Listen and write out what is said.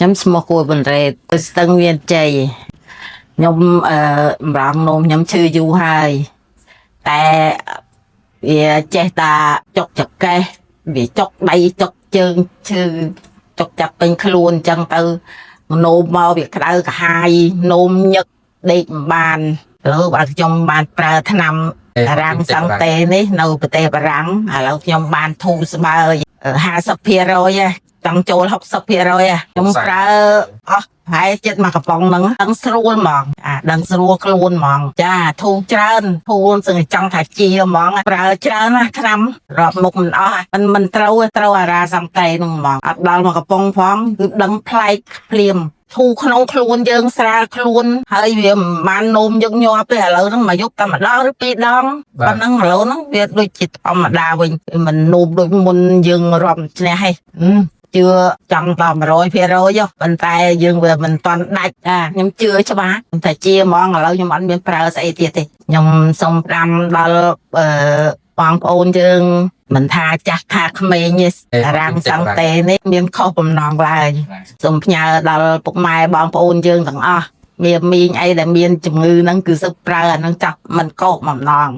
chấm small cô bên rệt tôi tân viên chày nhóm rạng nôm nhóm chư du haiแต่vì che ta chọc chọc cây vì chọc đây chọc chân chư chọc chọc bên luôn chân tư nôm mau việc đâu cả hai nôm nhật đi bàn rồi bạn trong bàn pra tham răng sang tê ní nâu tê bà răng rồi trong bàn thu bơi 50% rồi tăngចូល 60% rồiខ្ញុំប្រើអស់ហើយចិត្តមកកំប៉ុងហ្នឹងដឹងស្រួលហ្មងដឹងស្រួលខ្លួនហ្មងចាធូរច្រើនធូរសឹងចង់ថាជាហ្មងប្រើច្រើនណាស់ឆ្នាំរាប់មុខមិនអស់មិនត្រូវអារ៉ាសំតេហ្នឹងហ្មងអត់ដល់មកកំប៉ុងផងគឺដឹងប្លែកភ្លាមធូរក្នុងខ្លួនយើងស្រាលខ្លួនហើយវាមិនបាននោមយើងញាប់ទេឥឡូវហ្នឹងមកយកតែម្ដងឬពីរដងប៉ុណ្ណឹងឥឡូវហ្នឹងវាដូចជាធម្មតាវិញមិននោមដូចមុនយើងរាប់ឈ្នះហេជឿចង់ត 100% ប៉ុន្តែយើងវាមិនតាន់ដាច់ខ្ញុំជឿច្បាស់តែជាហ្មងឥឡូវខ្ញុំអត់មានប្រើស្អីទៀតទេខ្ញុំសូមផ្ដាំដល់បងប្អូនយើងមិនថាចាស់ថាក្មេងទេរាំងសង្តេនេះមានខុសបំណងឡើយសូមផ្ញើដល់ពុកម៉ែបងប្អូនយើងទាំងអស់មានមីងអីដែលមានជំងឺហ្នឹងគឺសឹកប្រើអាហ្នឹងចាស់មិនកោសបំណង